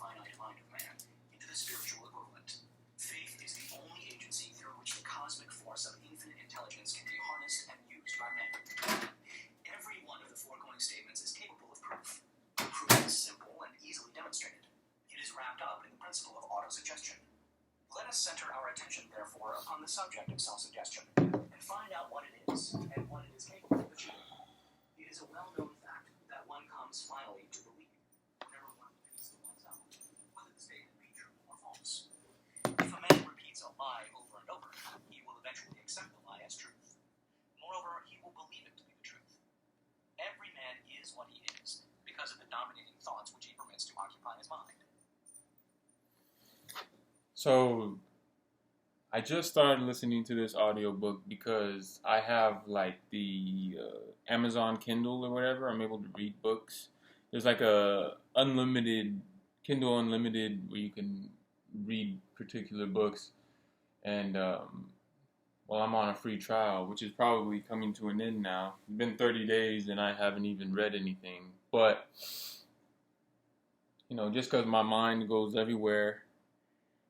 finite mind of man into the spiritual equivalent. Faith is the only agency through which the cosmic force of infinite intelligence can be harnessed and used by man. Every one of the foregoing statements is capable of proof. The proof is simple and easily demonstrated. It is wrapped up in the principle of autosuggestion. Let us center our attention, therefore, upon the subject of self-suggestion and find out what it is and what it is capable of achieving. It is a well-known fact that one comes finally to believe whenever one repeats to oneself, whether the statement be true or false. If a man repeats a lie over and over, he will eventually accept the lie as truth. Moreover, he will believe it to be the truth. Every man is what he is because of the dominating thoughts which he permits to occupy his mind. So, I just started listening to this audiobook because I have like the Amazon Kindle or whatever. I'm able to read books. There's like a unlimited, Kindle Unlimited, where you can read particular books. And, well, I'm on a free trial, which is probably coming to an end now. It's been 30 days and I haven't even read anything. But, you know, just because my mind goes everywhere,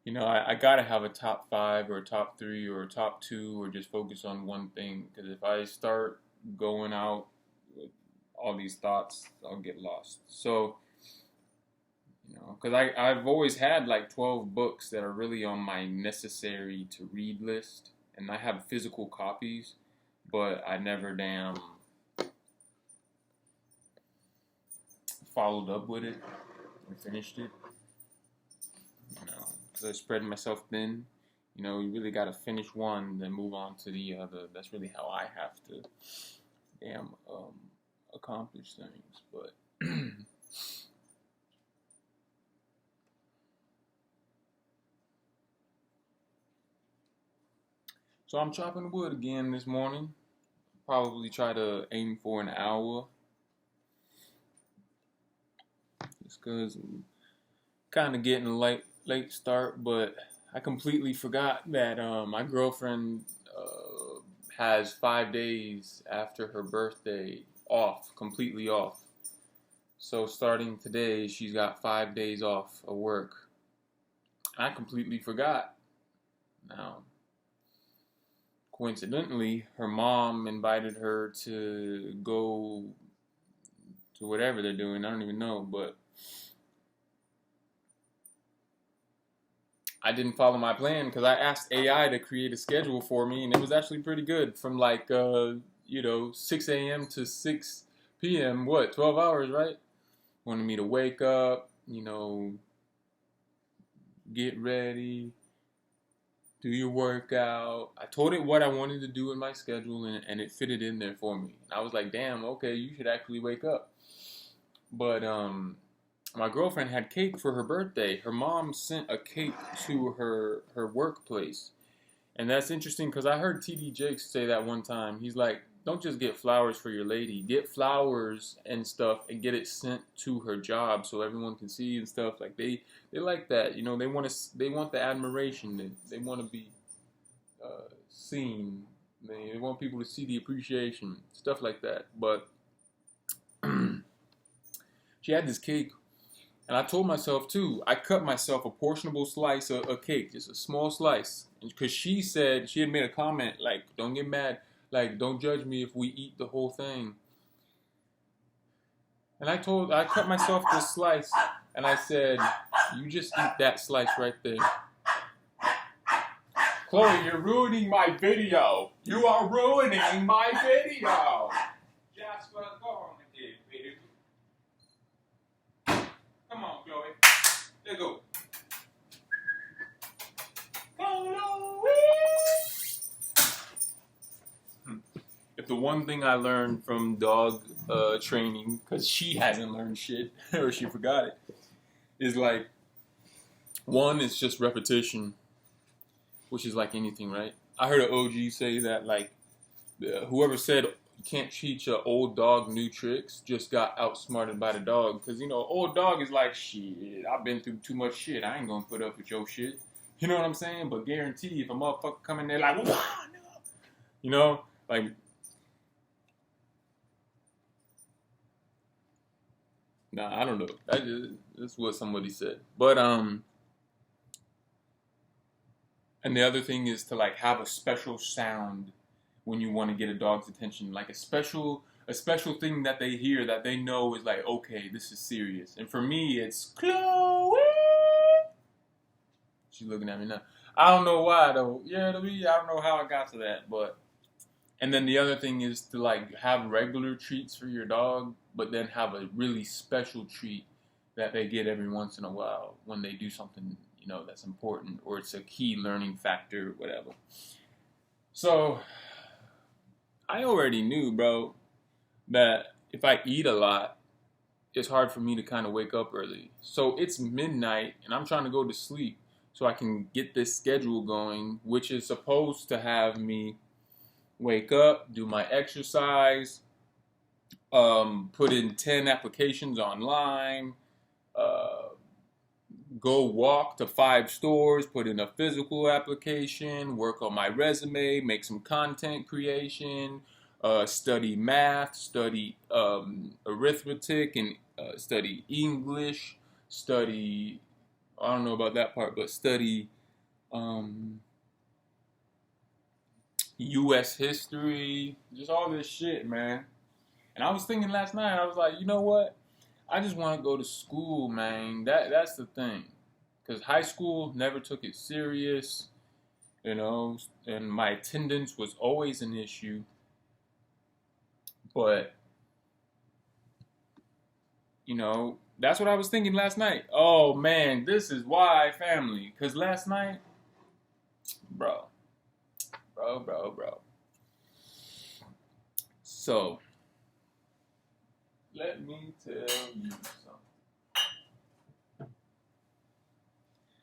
you know, I gotta have a top 5 or a top 3 or a top 2 or just focus on one thing. Because if I start going out with all these thoughts, I'll get lost. So, you know, because I've always had like 12 books that are really on my necessary to read list. And I have physical copies, but I never damn followed up with it and finished it. You know, because I spread myself thin. You know, you really got to finish one, then move on to the other. That's really how I have to accomplish things. But so I'm chopping wood again this morning. Probably try to aim for an hour. Just because I'm kind of getting a late start, but I completely forgot that my girlfriend has 5 days after her birthday off, completely off. So starting today, she's got 5 days off of work. I completely forgot. Now, coincidentally, her mom invited her to go to whatever they're doing. I don't even know, but I didn't follow my plan because I asked AI to create a schedule for me, and it was actually pretty good. From like 6 a.m. to 6 p.m. 12 hours, right? Wanted me to wake up, you know, get ready, do your workout. I told it what I wanted to do in my schedule, and it fitted in there for me. I was like, damn, okay, you should actually wake up. But my girlfriend had cake for her birthday. Her mom sent a cake to her workplace. And that's interesting because I heard T.D. Jakes say that one time. He's like, don't just get flowers for your lady. Get flowers and stuff and get it sent to her job so everyone can see and stuff. Like they like that. You know, they want the admiration. They want to be seen. They want people to see the appreciation. Stuff like that. But she had this cake. And I told myself, too, I cut myself a portionable slice of cake, just a small slice. Because she said, she had made a comment, like, don't get mad, like, don't judge me if we eat the whole thing. And I cut myself this slice, and I said, you just eat that slice right there. Chloe, you're ruining my video. You are ruining my video. Jasper, go on. Come on, Chloe. Let's go. If the one thing I learned from dog training, because she hasn't learned shit, or she forgot it, is like, one, it's just repetition, which is like anything, right? I heard an OG say that, like, whoever said you can't teach an old dog new tricks just got outsmarted by the dog. Because, you know, old dog is like, shit, I've been through too much shit. I ain't going to put up with your shit. You know what I'm saying? But guarantee if a motherfucker come in there like, wah, you know, like, Nah, I don't know. That's what somebody said. But and the other thing is to like have a special sound when you want to get a dog's attention, like a special thing that they hear that they know is like, okay, this is serious. And for me, it's Chloe. She's looking at me now. I don't know why though. Yeah, to me, I don't know how I got to that, but and then the other thing is to like have regular treats for your dog, but then have a really special treat that they get every once in a while when they do something, that's important or it's a key learning factor, whatever. So I already knew, bro, that if I eat a lot, it's hard for me to kind of wake up early. So it's midnight and I'm trying to go to sleep so I can get this schedule going, which is supposed to have me wake up, do my exercise, put in 10 applications online, uh, go walk to 5 stores, put in a physical application, work on my resume, make some content creation, study math, study arithmetic, and study English, study, I don't know about that part, but study um, U.S. history, just all this shit, man. And I was thinking last night, I was like, you know what? I just want to go to school, man. That's the thing. Because high school never took it serious, and my attendance was always an issue. But, that's what I was thinking last night. Oh, man, this is why family. Because last night, bro, bro. So, let me tell you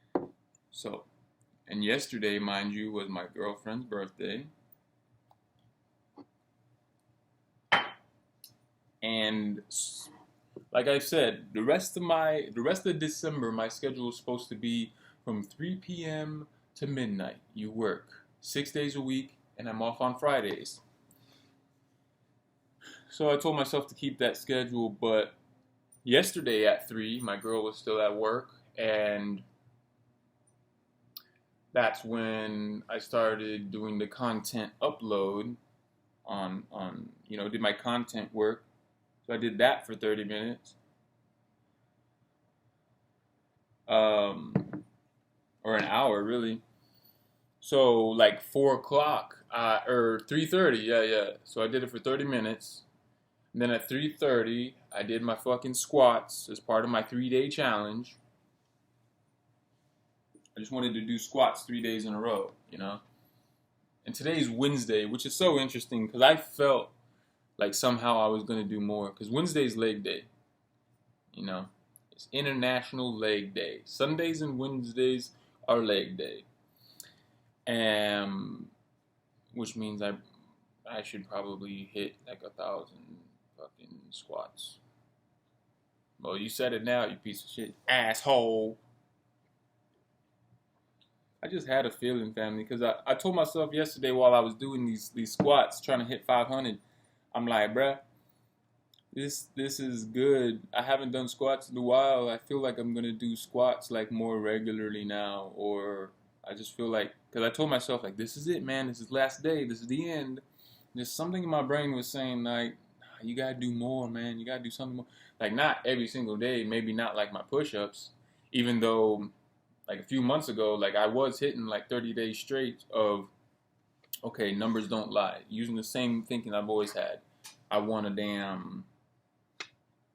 something. So, and yesterday, mind you, was my girlfriend's birthday. And like I said, the rest of December, my schedule is supposed to be from 3 p.m. to midnight. You work 6 days a week, and I'm off on Fridays. So I told myself to keep that schedule, but yesterday at 3, my girl was still at work, and that's when I started doing the content upload did my content work. So I did that for 30 minutes. Or an hour, really. So, like 4 o'clock, or 3:30, yeah. So I did it for 30 minutes. And then at 3:30, I did my fucking squats as part of my 3-day challenge. I just wanted to do squats 3 days in a row, And today's Wednesday, which is so interesting because I felt like somehow I was going to do more. Because Wednesday's leg day, It's International Leg Day. Sundays and Wednesdays are leg day. Which means I should probably hit like 1,000 fucking squats. Well, you said it now, you piece of shit. Asshole. I just had a feeling, family, because I told myself yesterday while I was doing these squats, trying to hit 500, I'm like, bruh, this is good. I haven't done squats in a while. I feel like I'm going to do squats like more regularly now, or I just feel like, because I told myself, like, this is it, man. This is last day. This is the end. There's something in my brain was saying, like, you got to do more, man. You got to do something more. Like, not every single day. Maybe not like my push-ups, even though, like, a few months ago, like, I was hitting, like, 30 days straight of, okay, numbers don't lie. Using the same thinking I've always had. I want to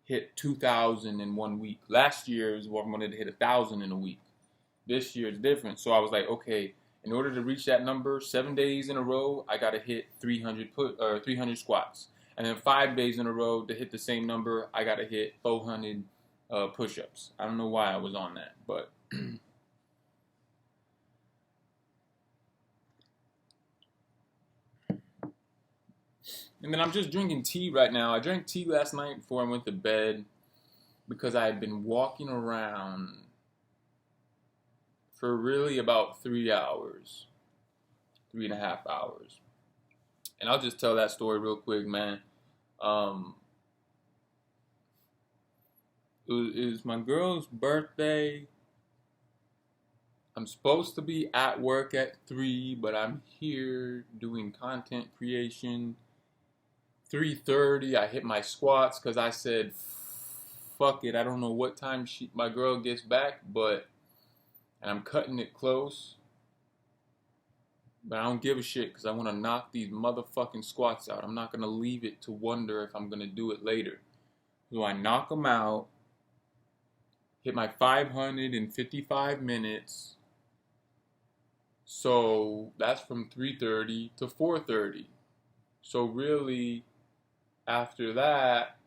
hit 2,000 in 1 week. Last year is what I wanted to hit 1,000 in a week. This year is different. So I was like, okay, in order to reach that number, 7 days in a row, I got to hit 300 squats. And then 5 days in a row to hit the same number, I got to hit 400 push-ups. I don't know why I was on that, but and then I'm just drinking tea right now. I drank tea last night before I went to bed because I had been walking around for really about 3 hours, 3.5 hours. And I'll just tell that story real quick, man. Um, is my girl's birthday. I'm supposed to be at work at 3, but I'm here doing content creation. 3:30, I hit my squats because I said, fuck it. I don't know what time my girl gets back, and I'm cutting it close. But I don't give a shit because I want to knock these motherfucking squats out. I'm not going to leave it to wonder if I'm going to do it later. So I knock them out, hit my 555 minutes. So that's from 3:30 to 4:30. So really, after that,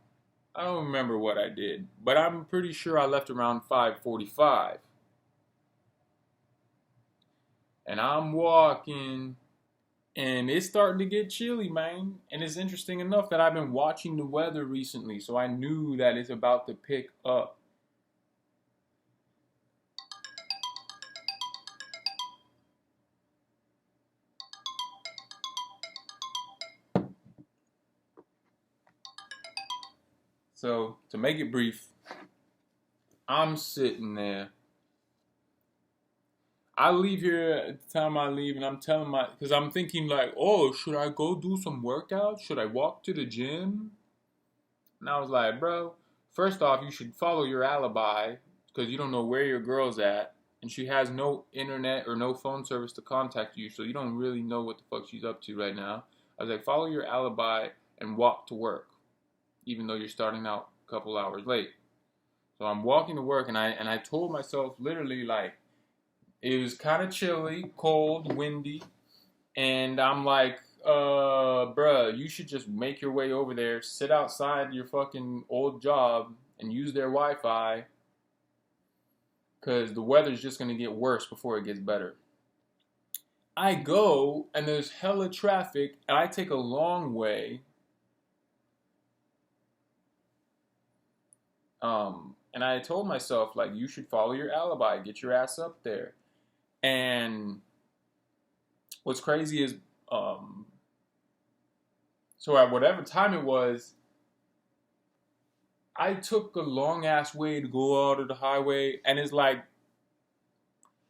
I don't remember what I did. But I'm pretty sure I left around 5:45. And I'm walking, and it's starting to get chilly, man. And it's interesting enough that I've been watching the weather recently, so I knew that it's about to pick up. So, to make it brief, I'm sitting there. I leave here at the time I leave, and I'm telling because I'm thinking like, oh, should I go do some workout? Should I walk to the gym? And I was like, bro, first off, you should follow your alibi because you don't know where your girl's at, and she has no internet or no phone service to contact you, so you don't really know what the fuck she's up to right now. I was like, follow your alibi and walk to work, even though you're starting out a couple hours late. So I'm walking to work, and I told myself literally like, it was kind of chilly, cold, windy, and I'm like, bruh, you should just make your way over there, sit outside your fucking old job, and use their Wi-Fi, because the weather's just going to get worse before it gets better. I go, and there's hella traffic, and I take a long way, and I told myself, like, you should follow your alibi, get your ass up there. And what's crazy is, so at whatever time it was, I took a long ass way to go out of the highway, and it's like,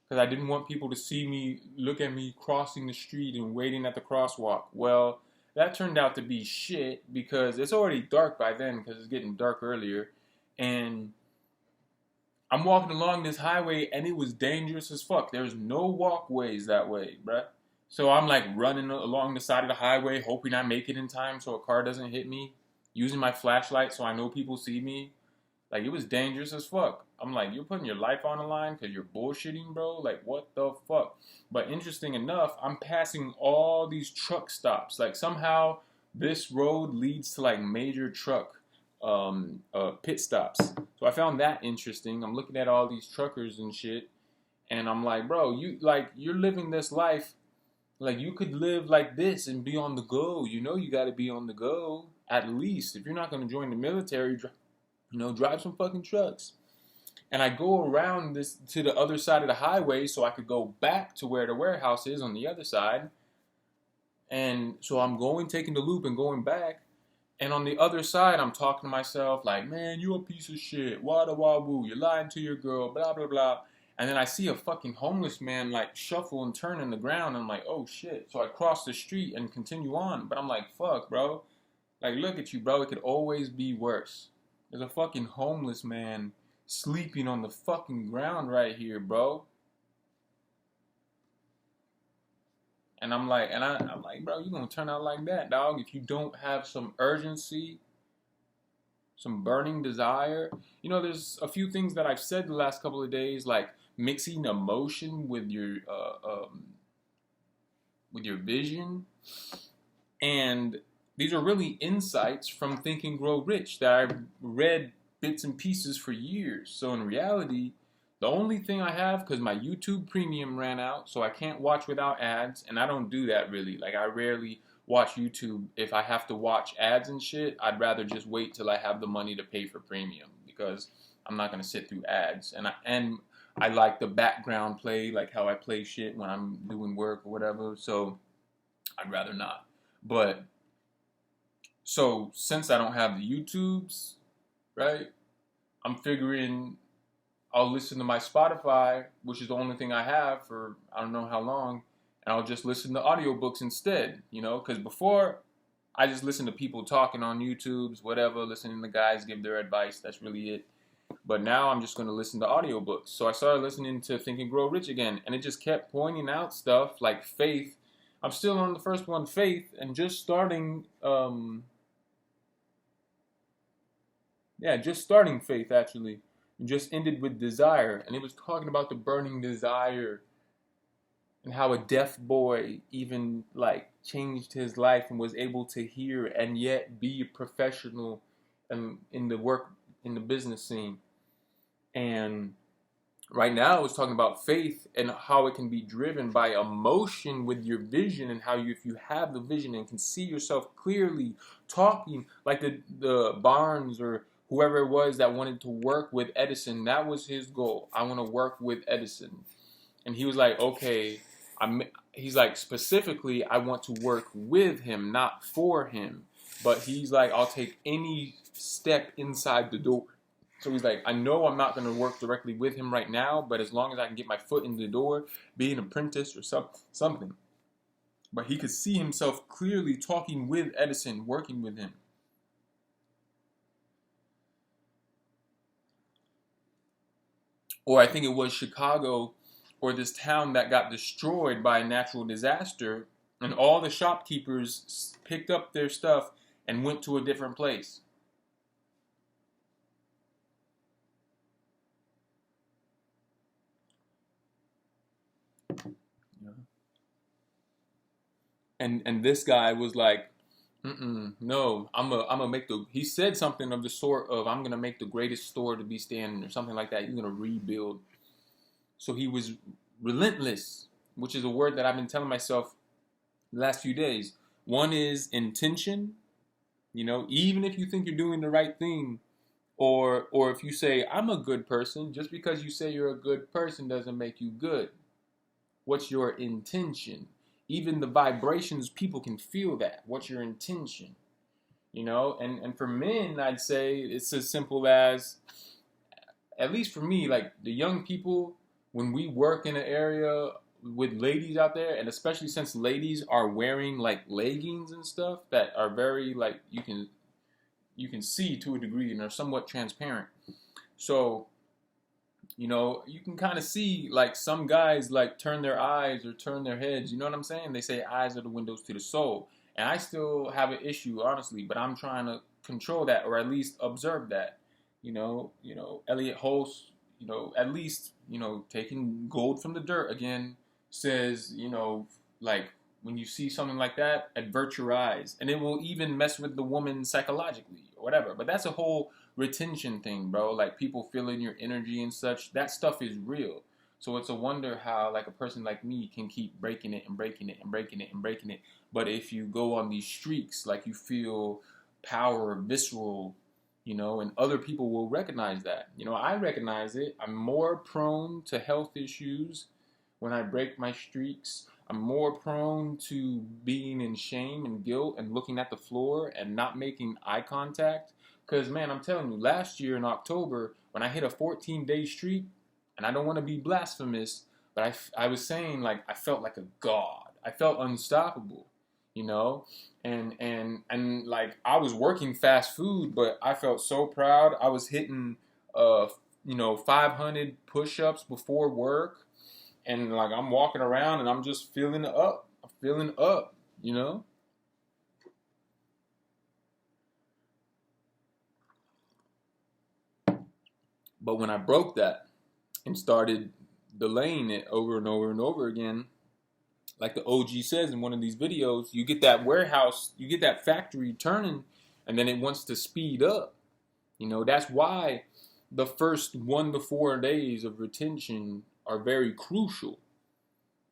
because I didn't want people to see me, look at me crossing the street and waiting at the crosswalk. Well, that turned out to be shit because it's already dark by then because it's getting dark earlier, and I'm walking along this highway, and it was dangerous as fuck. There's no walkways that way, bruh. So I'm like running along the side of the highway, hoping I make it in time so a car doesn't hit me, using my flashlight so I know people see me. Like, it was dangerous as fuck. I'm like, you're putting your life on the line because you're bullshitting, bro? Like, what the fuck? But interesting enough, I'm passing all these truck stops. Like, somehow this road leads to like major truck pit stops. So I found that interesting. I'm looking at all these truckers and shit, and I'm like, bro, you're living this life. Like, you could live like this and be on the go. You know, you got to be on the go at least. If you're not going to join the military, drive some fucking trucks. And I go around this to the other side of the highway so I could go back to where the warehouse is on the other side. And so I'm taking the loop and going back. And on the other side, I'm talking to myself like, man, you a piece of shit. Wada woo. You're lying to your girl. Blah, blah, blah. And then I see a fucking homeless man like shuffle and turn in the ground. And I'm like, oh shit. So I cross the street and continue on. But I'm like, fuck, bro. Like, look at you, bro. It could always be worse. There's a fucking homeless man sleeping on the fucking ground right here, bro. And I'm like, bro, you gonna turn out like that, dog, if you don't have some urgency, some burning desire. There's a few things that I've said the last couple of days, like mixing emotion with your vision, and these are really insights from Think and Grow Rich that I've read bits and pieces for years. So in reality, the only thing I have, because my YouTube premium ran out, so I can't watch without ads, and I don't do that really. Like, I rarely watch YouTube. If I have to watch ads and shit, I'd rather just wait till I have the money to pay for premium, because I'm not going to sit through ads. And I like the background play, like how I play shit when I'm doing work or whatever, so I'd rather not. But, so, since I don't have the YouTubes, right, I'm figuring I'll listen to my Spotify, which is the only thing I have for I don't know how long, and I'll just listen to audiobooks instead, you know, because before I just listened to people talking on YouTube's, whatever, listening to guys give their advice. That's really it. But now I'm just going to listen to audiobooks. So I started listening to Think and Grow Rich again, and it just kept pointing out stuff like faith. I'm still on the first one, faith, and just starting, just starting faith actually. It just ended with desire, and it was talking about the burning desire and how a deaf boy even like changed his life and was able to hear and yet be a professional in the work in the business scene. And right now, I was talking about faith and how it can be driven by emotion with your vision, and how if you have the vision and can see yourself clearly talking, like the Barnes or whoever it was that wanted to work with Edison, that was his goal. I want to work with Edison. And he was like, okay, he's like, specifically, I want to work with him, not for him. But he's like, I'll take any step inside the door. So he's like, I know I'm not going to work directly with him right now, but as long as I can get my foot in the door, be an apprentice or something. But he could see himself clearly talking with Edison, working with him. Or I think it was Chicago or this town that got destroyed by a natural disaster, and all the shopkeepers picked up their stuff and went to a different place. And this guy was like, no, I'm gonna make the. He said something of the sort of, I'm gonna make the greatest store to be standing, or something like that. He's gonna rebuild. So he was relentless, which is a word that I've been telling myself the last few days. One is intention. You know, even if you think you're doing the right thing, or if you say I'm a good person, just because you say you're a good person doesn't make you good. What's your intention? Even the vibrations, people can feel that. What's your intention? You know, and for men, I'd say it's as simple as, at least for me, like the young people, when we work in an area with ladies out there, and especially since ladies are wearing like leggings and stuff that are very like you can see to a degree and are somewhat transparent. So, you know, you can kind of see like some guys like turn their eyes or turn their heads. You know what I'm saying? They say eyes are the windows to the soul. And I still have an issue, honestly, but I'm trying to control that, or at least observe that. Elliot Holst, at least, taking gold from the dirt again, says, like when you see something like that, avert your eyes. And it will even mess with the woman psychologically or whatever. But that's a whole retention thing, bro. Like people feeling your energy and such. That stuff is real. So it's a wonder how like a person like me can keep breaking it and breaking it and breaking it and breaking it. But if you go on these streaks, like you feel power, visceral, and other people will recognize that. I recognize it. I'm more prone to health issues when I break my streaks. I'm more prone to being in shame and guilt and looking at the floor and not making eye contact. Because, man, I'm telling you, last year in October, when I hit a 14-day streak, and I don't want to be blasphemous, but I was saying, like, I felt like a god. I felt unstoppable, and like, I was working fast food, but I felt so proud. I was hitting, 500 push-ups before work, and, like, I'm walking around, and I'm just feeling up. I'm feeling up. But when I broke that and started delaying it over and over and over again, like the OG says in one of these videos, you get that warehouse, you get that factory turning, and then it wants to speed up. That's why the first 1 to 4 days of retention are very crucial.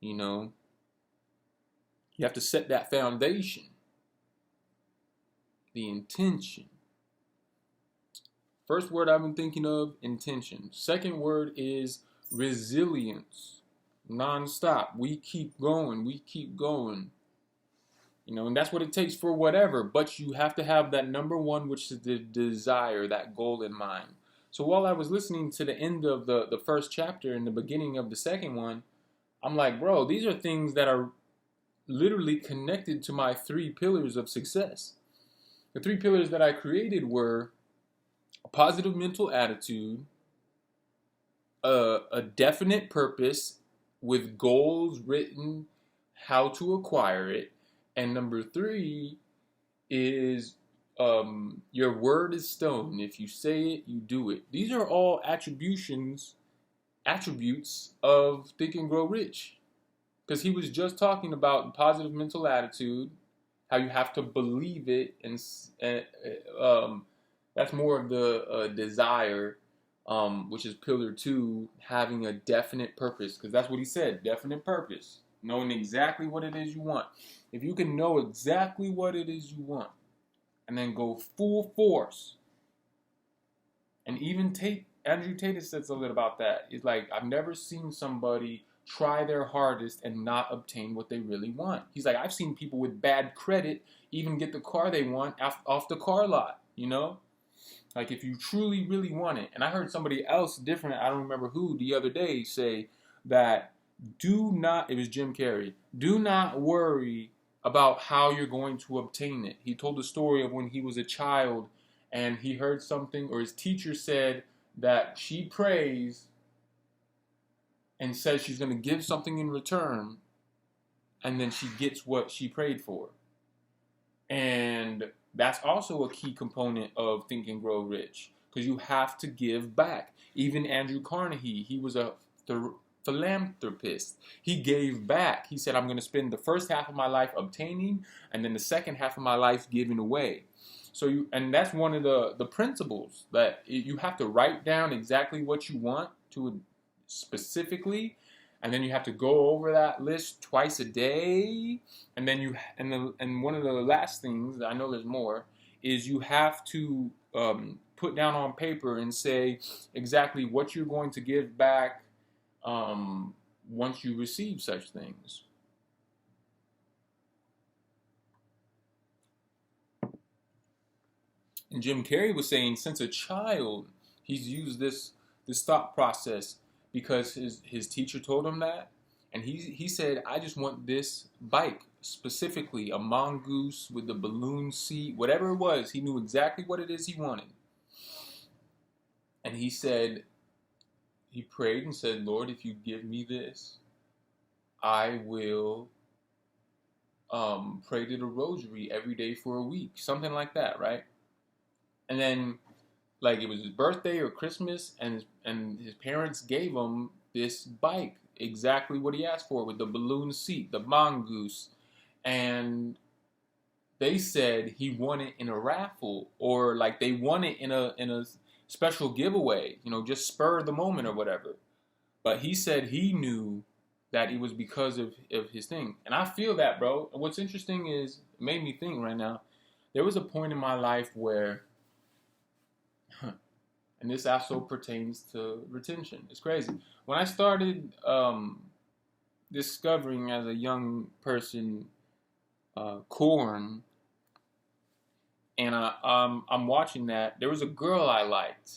You have to set that foundation, the intention. First word I've been thinking of, intention. Second word is resilience. Non-stop. We keep going. We keep going. And that's what it takes for whatever. But you have to have that number one, which is the desire, that goal in mind. So while I was listening to the end of the first chapter and the beginning of the second one, I'm like, bro, these are things that are literally connected to my three pillars of success. The three pillars that I created were a positive mental attitude, a definite purpose with goals written, how to acquire it, and number three is your word is stone. If you say it, you do it. These are all attributes of Think and Grow Rich. Because he was just talking about positive mental attitude, how you have to believe it, and that's more of the desire, which is pillar two, having a definite purpose. Because that's what he said, definite purpose, knowing exactly what it is you want. If you can know exactly what it is you want, and then go full force, and even Andrew Tate said something about that. It's like, I've never seen somebody try their hardest and not obtain what they really want. He's like, I've seen people with bad credit even get the car they want off the car lot, you know? Like, if you truly, really want it. And I heard somebody else different, I don't remember who, the other day say that it was Jim Carrey, do not worry about how you're going to obtain it. He told the story of when he was a child and he heard something, or his teacher said that she prays and says she's going to give something in return, and then she gets what she prayed for. And that's also a key component of Think and Grow Rich, because you have to give back. Even Andrew Carnegie, he was a philanthropist. He gave back. He said, I'm going to spend the first half of my life obtaining, and then the second half of my life giving away. And that's one of the principles, that you have to write down exactly what you want to specifically, and then you have to go over that list twice a day, and then and one of the last things, I know there's more, is you have to put down on paper and say exactly what you're going to give back once you receive such things. And Jim Carrey was saying since a child he's used this thought process, because his teacher told him that, and he said, I just want this bike, specifically a mongoose with the balloon seat, whatever it was. He knew exactly what it is he wanted. And he said, he prayed and said, Lord, if you give me this, I will pray to the rosary every day for a week, something like that, right? And then, like, it was his birthday or Christmas, and his parents gave him this bike, exactly what he asked for, with the balloon seat, the mongoose. And they said he won it in a raffle, or like they won it in a special giveaway, just spur of the moment or whatever. But he said he knew that it was because of his thing. And I feel that, bro. And what's interesting is, it made me think right now, there was a point in my life where, and this also pertains to retention. It's crazy. When I started discovering as a young person Korn, and I'm watching that, there was a girl I liked.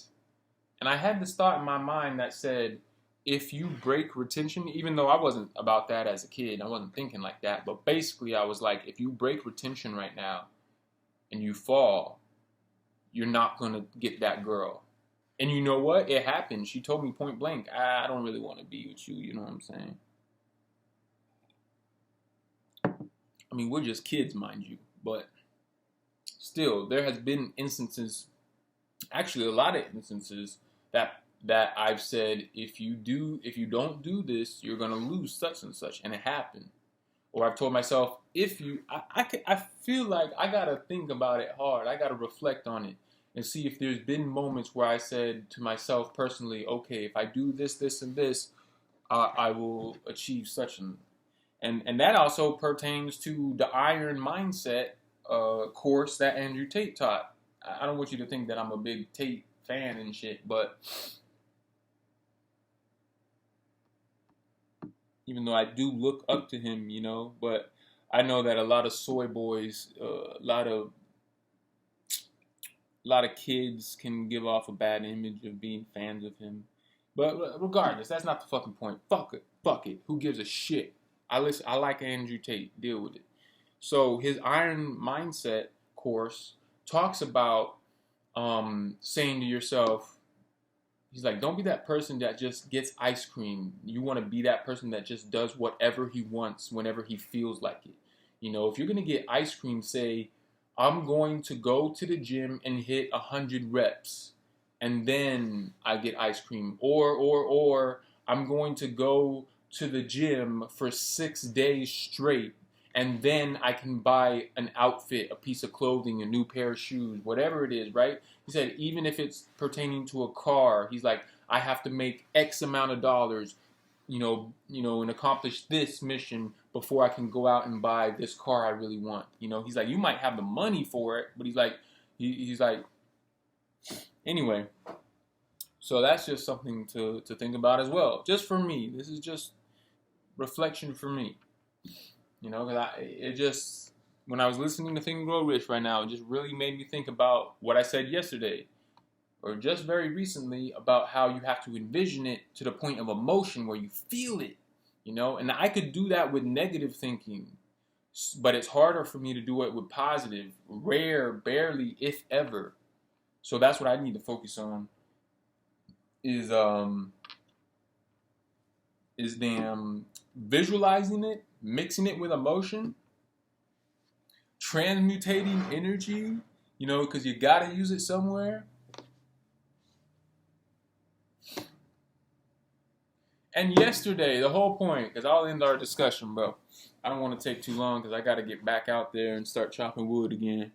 And I had this thought in my mind that said, if you break retention, even though I wasn't about that as a kid, I wasn't thinking like that, but basically I was like, if you break retention right now and you fall, you're not going to get that girl. And you know what? It happened. She told me point blank, I don't really want to be with you. You know what I'm saying? I mean, we're just kids, mind you. But still, there has been instances, actually a lot of instances, that I've said, if you don't do this, you're going to lose such and such. And it happened. Or I've told myself, I feel like I got to think about it hard. I got to reflect on it and see if there's been moments where I said to myself personally, okay, if I do this, this, and this, I will achieve such and that also pertains to the Iron Mindset course that Andrew Tate taught. I don't want you to think that I'm a big Tate fan and shit, but even though I do look up to him, but I know that a lot of soy boys, a lot of a lot of kids can give off a bad image of being fans of him. But regardless, that's not the fucking point. Fuck it. Fuck it. Who gives a shit? I like Andrew Tate. Deal with it. So his Iron Mindset course talks about saying to yourself, he's like, don't be that person that just gets ice cream. You want to be that person that just does whatever he wants whenever he feels like it. You know, if you're going to get ice cream, say, I'm going to go to the gym and hit 100 reps and then I get ice cream. Or I'm going to go to the gym for 6 days straight and then I can buy an outfit, a piece of clothing, a new pair of shoes, whatever it is, right? He said, even if it's pertaining to a car, he's like, I have to make X amount of dollars, and accomplish this mission before I can go out and buy this car I really want. You know, he's like, you might have the money for it, but he's like, anyway. So that's just something to think about as well. Just for me, this is just reflection for me. You know, because when I was listening to Think and Grow Rich right now, it just really made me think about what I said yesterday, or just very recently, about how you have to envision it to the point of emotion where you feel it, you know? And I could do that with negative thinking, but it's harder for me to do it with positive, rare, barely, if ever. So that's what I need to focus on, is visualizing it, mixing it with emotion, transmutating energy, you know, because you got to use it somewhere. And yesterday, the whole point, because I'll end our discussion, bro. I don't want to take too long because I got to get back out there and start chopping wood again.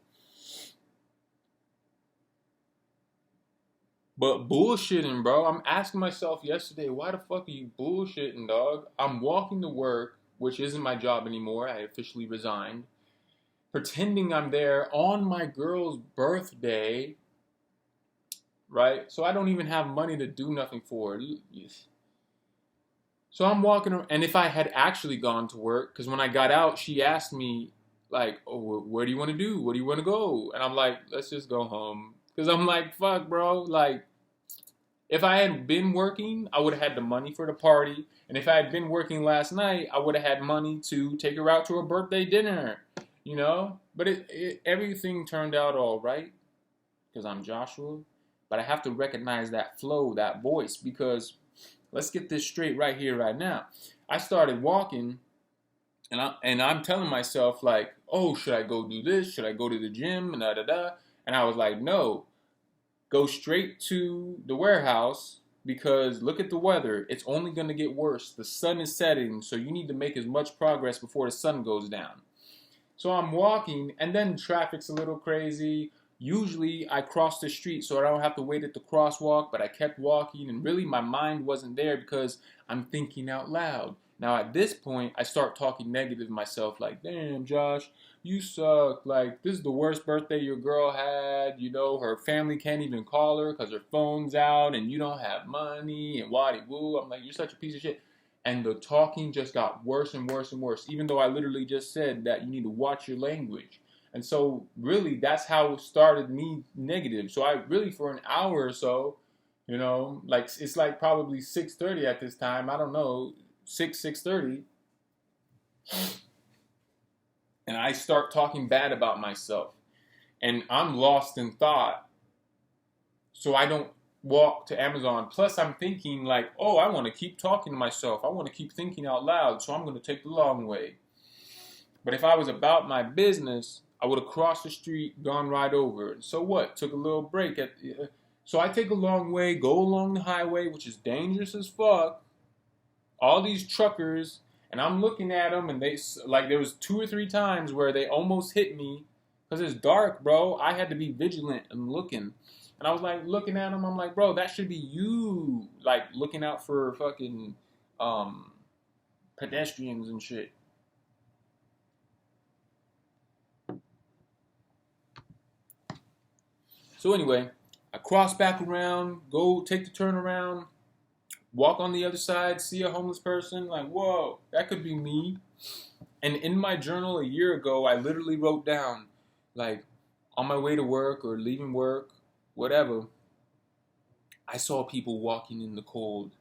But bullshitting, bro. I'm asking myself yesterday, why the fuck are you bullshitting, dog? I'm walking to work, which isn't my job anymore. I officially resigned. Pretending I'm there on my girl's birthday, right? So I don't even have money to do nothing for her. So I'm walking around, and if I had actually gone to work, because when I got out, she asked me, like, oh, where do you want to do? Where do you want to go? And I'm like, let's just go home. Because I'm like, fuck, bro. Like, if I had been working, I would have had the money for the party. And if I had been working last night, I would have had money to take her out to her birthday dinner, you know? But everything turned out all right, because I'm Joshua. But I have to recognize that flow, that voice, because let's get this straight right here, right now. I started walking, and I'm telling myself, like, oh, should I go do this? Should I go to the gym? And And I was like, no, go straight to the warehouse, because look at the weather. It's only going to get worse. The sun is setting, so you need to make as much progress before the sun goes down. So I'm walking, and then traffic's a little crazy. Usually I cross the street so I don't have to wait at the crosswalk, but I kept walking, and really my mind wasn't there because I'm thinking out loud. Now at this point, I start talking negative to myself, like, damn, Josh, you suck. Like, this is the worst birthday your girl had. You know, her family can't even call her because her phone's out, and you don't have money, and waddy-woo. I'm like, you're such a piece of shit. And the talking just got worse and worse and worse, even though I literally just said that you need to watch your language. And so, really, that's how it started me negative. So I really, for an hour or so, you know, like, it's like probably 6:30 at this time. I don't know, 6:30. And I start talking bad about myself. And I'm lost in thought. So I don't walk to Amazon. Plus, I'm thinking like, oh, I want to keep talking to myself. I want to keep thinking out loud. So I'm going to take the long way. But if I was about my business, I would have crossed the street, gone right over. And so what? Took a little break. So I take a long way, go along the highway, which is dangerous as fuck. All these truckers, and I'm looking at them, and there was 2 or 3 times where they almost hit me because it's dark, bro. I had to be vigilant and looking. And I was like looking at them. I'm like, bro, that should be you, like looking out for fucking pedestrians and shit. So anyway, I cross back around, go take the turnaround, walk on the other side, see a homeless person, like, whoa, that could be me. And in my journal a year ago, I literally wrote down, like, on my way to work or leaving work, whatever. I saw people walking in the cold.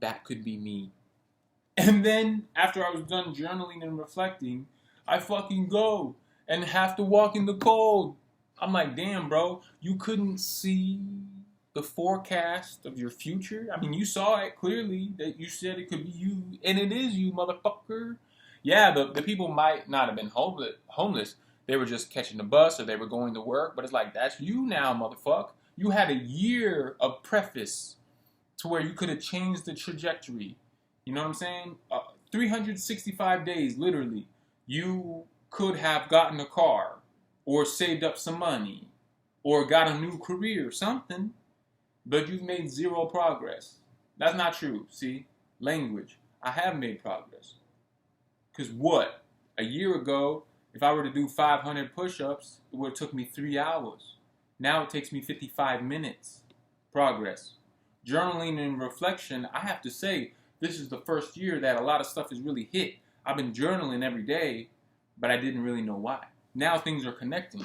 That could be me. And then after I was done journaling and reflecting, I fucking go and have to walk in the cold. I'm like, damn, bro, you couldn't see the forecast of your future? I mean, you saw it clearly that you said it could be you, and it is you, motherfucker. Yeah, the people might not have been homeless. They were just catching the bus or they were going to work, but it's like, that's you now, motherfucker. You had a year of preface to where you could have changed the trajectory. You know what I'm saying? 365 days, literally. You could have gotten a car or saved up some money or got a new career, something, but you've made zero progress. That's not true. See? Language. I have made progress. Because what? A year ago, if I were to do 500 push-ups, it would have took me 3 hours. Now it takes me 55 minutes. Progress. Journaling and reflection, I have to say, this is the first year that a lot of stuff has really hit. I've been journaling every day, but I didn't really know why. Now things are connecting.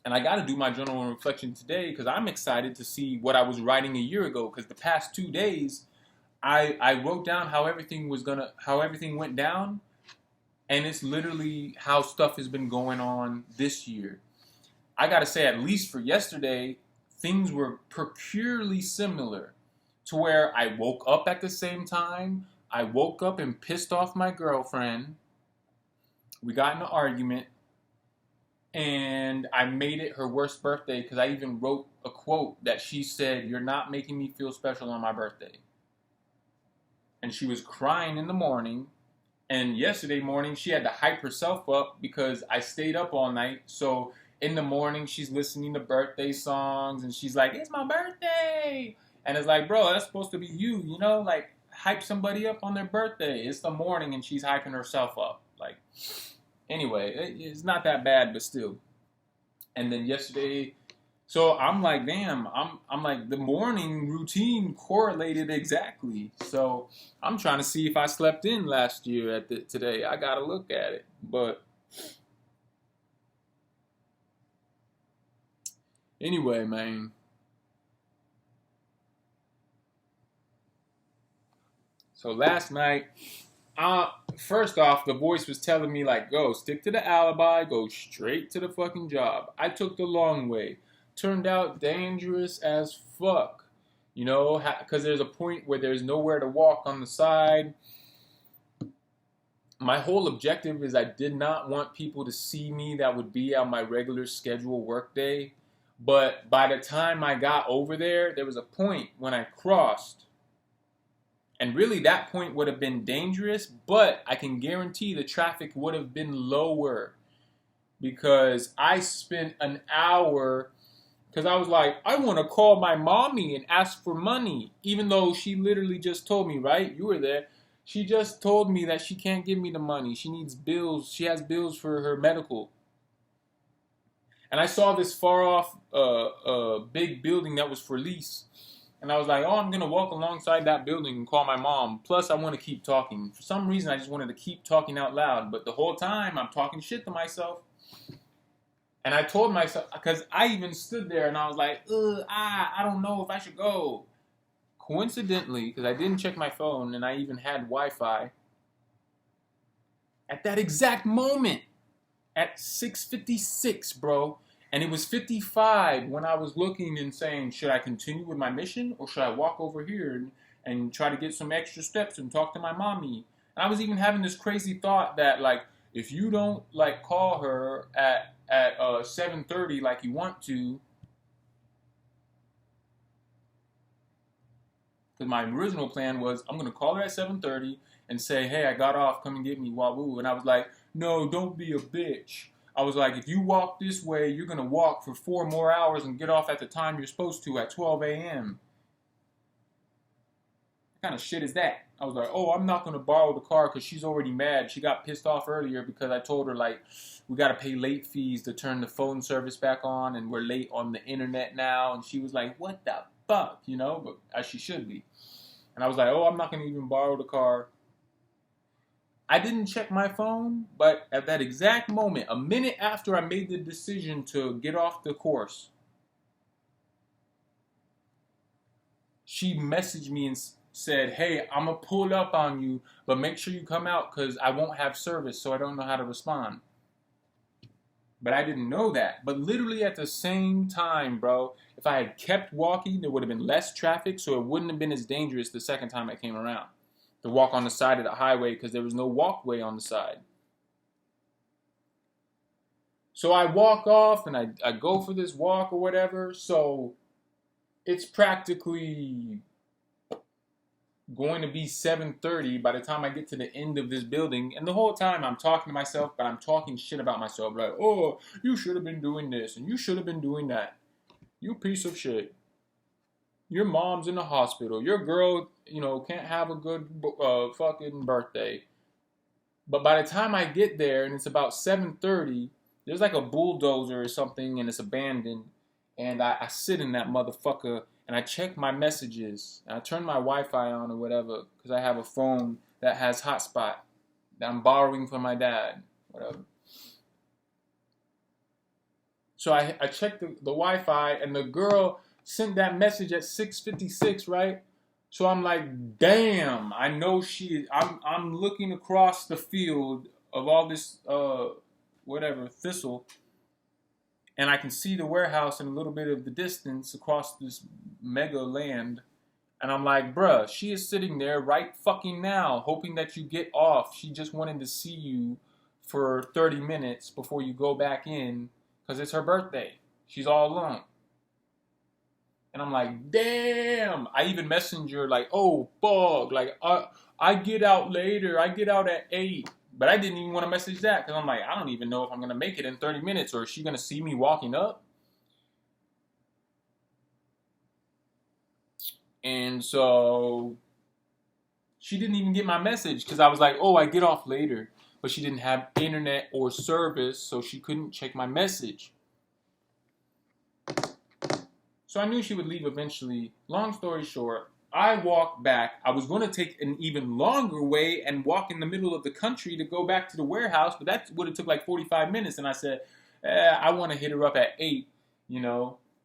And I got to do my journal and reflection today because I'm excited to see what I was writing a year ago. Because the past 2 days, I wrote down how everything went down, and it's literally how stuff has been going on this year. I got to say, at least for yesterday, things were peculiarly similar to where I woke up at the same time. I woke up and pissed off my girlfriend. We got in an argument, and I made it her worst birthday because I even wrote a quote that she said, "You're not making me feel special on my birthday." And she was crying in the morning. And yesterday morning, she had to hype herself up because I stayed up all night. So in the morning, she's listening to birthday songs, and she's like, "It's my birthday." And it's like, bro, that's supposed to be you, you know? Like, hype somebody up on their birthday. It's the morning, and she's hyping herself up. Like, anyway, it's not that bad, but still. And then yesterday, so I'm like, damn, I'm like, the morning routine correlated exactly. So I'm trying to see if I slept in last year today. I got to look at it. But anyway, man. So last night, first off, the voice was telling me, like, go, stick to the alibi, go straight to the fucking job. I took the long way. Turned out dangerous as fuck. You know, because there's a point where there's nowhere to walk on the side. My whole objective is I did not want people to see me that would be on my regular schedule workday. But by the time I got over there was a point when I crossed. And really, that point would have been dangerous, but I can guarantee the traffic would have been lower because I spent an hour, because I was like, I want to call my mommy and ask for money, even though she literally just told me, right? You were there. She just told me that she can't give me the money. She needs bills. She has bills for her medical. And I saw this far off big building that was for lease. And I was like, oh, I'm going to walk alongside that building and call my mom. Plus, I want to keep talking. For some reason, I just wanted to keep talking out loud. But the whole time, I'm talking shit to myself. And I told myself, because I even stood there and I was like, I don't know if I should go. Coincidentally, because I didn't check my phone and I even had Wi-Fi, at that exact moment, at 6:56, bro, and it was 55 when I was looking and saying, should I continue with my mission or should I walk over here and try to get some extra steps and talk to my mommy? And I was even having this crazy thought that, like, if you don't, like, call her at 7:30 like you want to, because my original plan was I'm going to call her at 7:30 and say, hey, I got off, come and get me, wahoo. And I was like, no, don't be a bitch. I was like, if you walk this way, you're going to walk for 4 more hours and get off at the time you're supposed to at 12 a.m. What kind of shit is that? I was like, oh, I'm not going to borrow the car because she's already mad. She got pissed off earlier because I told her, like, we got to pay late fees to turn the phone service back on, and we're late on the internet now. And she was like, what the fuck, you know, but as she should be. And I was like, oh, I'm not going to even borrow the car. I didn't check my phone, but at that exact moment, a minute after I made the decision to get off the course, she messaged me and said, hey, I'm going to pull up on you, but make sure you come out because I won't have service, so I don't know how to respond. But I didn't know that. But literally at the same time, bro, if I had kept walking, there would have been less traffic, so it wouldn't have been as dangerous the second time I came around to walk on the side of the highway because there was no walkway on the side. So I walk off and I go for this walk or whatever. So it's practically going to be 7:30 by the time I get to the end of this building. And the whole time I'm talking to myself, but I'm talking shit about myself. Like, oh, you should have been doing this and you should have been doing that. You piece of shit. Your mom's in the hospital. Your girl, can't have a good fucking birthday. But by the time I get there and it's about 7:30, there's like a bulldozer or something and it's abandoned. And I sit in that motherfucker and I check my messages. And I turn my Wi-Fi on or whatever because I have a phone that has hotspot that I'm borrowing from my dad. Whatever. So I checked the Wi-Fi and the girl sent that message at 6:56, right? So I'm like, damn, I know I'm looking across the field of all this, thistle. And I can see the warehouse in a little bit of the distance across this mega land. And I'm like, bruh, she is sitting there right fucking now, hoping that you get off. She just wanted to see you for 30 minutes before you go back in because it's her birthday. She's all alone. And I'm like, damn. I even messenger like, oh, fuck. Like, I get out later. I get out at 8. But I didn't even want to message that because I'm like, I don't even know if I'm going to make it in 30 minutes or is she going to see me walking up? And so she didn't even get my message because I was like, oh, I get off later. But she didn't have internet or service, so she couldn't check my message. So I knew she would leave eventually. Long story short, I walked back. I was going to take an even longer way and walk in the middle of the country to go back to the warehouse, but that would have took like 45 minutes. And I said, I want to hit her up at 8, and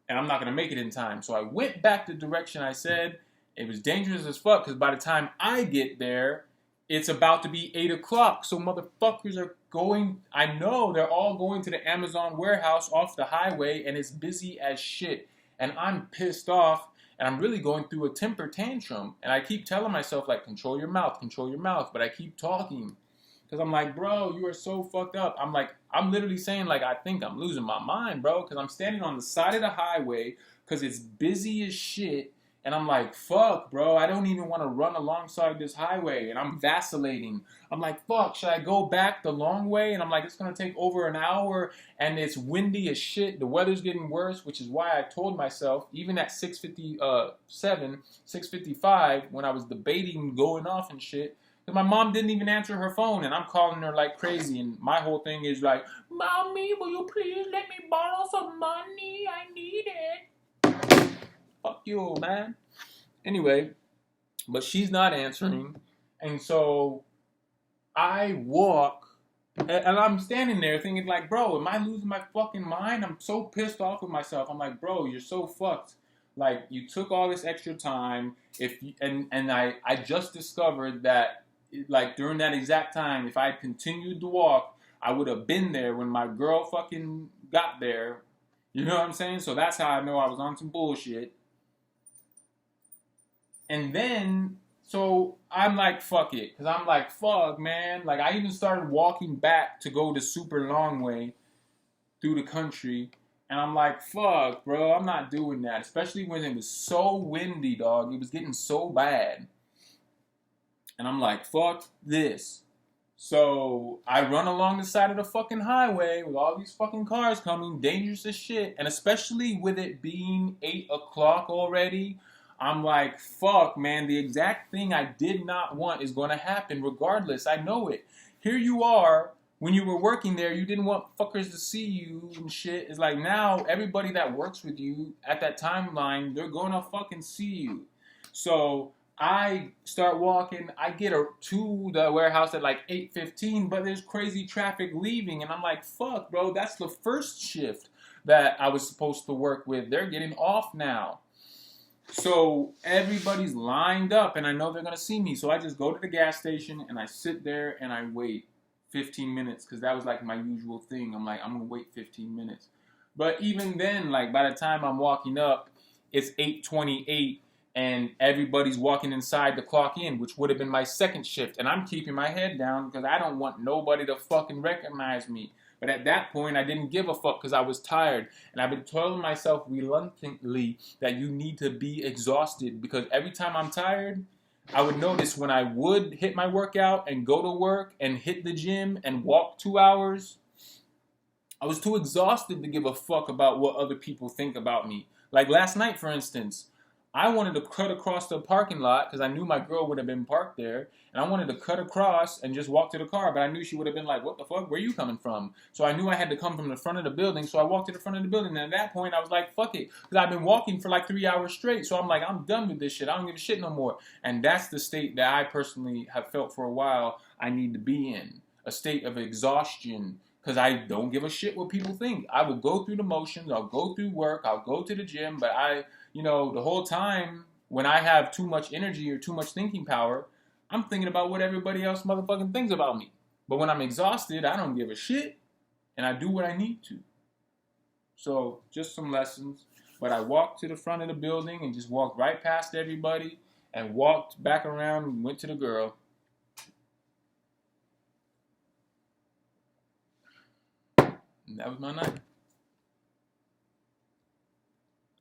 I'm not going to make it in time. So I went back the direction I said. It was dangerous as fuck because by the time I get there, it's about to be 8 o'clock. So motherfuckers are going, I know they're all going to the Amazon warehouse off the highway and it's busy as shit. And I'm pissed off. And I'm really going through a temper tantrum. And I keep telling myself, like, control your mouth. But I keep talking. Because I'm like, bro, you are so fucked up. I'm literally saying, like, I think I'm losing my mind, bro. Because I'm standing on the side of the highway. Because it's busy as shit. And I'm like, fuck, bro. I don't even want to run alongside this highway. And I'm vacillating. I'm like, fuck, should I go back the long way? And I'm like, it's going to take over an hour. And it's windy as shit. The weather's getting worse, which is why I told myself, even at 6:55, when I was debating going off and shit, because my mom didn't even answer her phone. And I'm calling her like crazy. And my whole thing is like, Mommy, will you please let me borrow some money? I need it. Fuck you, man. Anyway, but she's not answering. And so I walk, and I'm standing there thinking like, bro, am I losing my fucking mind? I'm so pissed off with myself. I'm like, bro, you're so fucked. Like, you took all this extra time. And I just discovered that, like, during that exact time, if I had continued to walk, I would have been there when my girl fucking got there. You know what I'm saying? So that's how I know I was on some bullshit. And then, so I'm like, fuck it. Because I'm like, fuck, man. Like, I even started walking back to go the super long way through the country. And I'm like, fuck, bro, I'm not doing that. Especially when it was so windy, dog. It was getting so bad. And I'm like, fuck this. So I run along the side of the fucking highway with all these fucking cars coming, dangerous as shit. And especially with it being 8 o'clock already, I'm like, fuck, man, the exact thing I did not want is going to happen regardless. I know it. Here you are. When you were working there, you didn't want fuckers to see you and shit. It's like now everybody that works with you at that timeline, they're going to fucking see you. So I start walking. I get to the warehouse at like 8:15, but there's crazy traffic leaving. And I'm like, fuck, bro, that's the first shift that I was supposed to work with. They're getting off now. So everybody's lined up, and I know they're gonna see me. So I just go to the gas station and I sit there and I wait 15 minutes because that was like my usual thing. I'm like, I'm gonna wait 15 minutes. But even then, like by the time I'm walking up, it's 8:28, and everybody's walking inside to clock in, which would have been my second shift. And I'm keeping my head down because I don't want nobody to fucking recognize me. But at that point, I didn't give a fuck because I was tired. And I've been telling myself reluctantly that you need to be exhausted because every time I'm tired, I would notice when I would hit my workout and go to work and hit the gym and walk 2 hours, I was too exhausted to give a fuck about what other people think about me. Like last night, for instance, I wanted to cut across the parking lot because I knew my girl would have been parked there. And I wanted to cut across and just walk to the car, but I knew she would have been like, what the fuck? Where are you coming from? So I knew I had to come from the front of the building. So I walked to the front of the building. And at that point, I was like, fuck it. Because I've been walking for like 3 hours straight. So I'm like, I'm done with this shit. I don't give a shit no more. And that's the state that I personally have felt for a while I need to be in. A state of exhaustion. Because I don't give a shit what people think. I will go through the motions. I'll go through work. I'll go to the gym. But the whole time when I have too much energy or too much thinking power, I'm thinking about what everybody else motherfucking thinks about me. But when I'm exhausted, I don't give a shit. And I do what I need to. So, just some lessons. But I walked to the front of the building and just walked right past everybody and walked back around and went to the girl. And that was my night.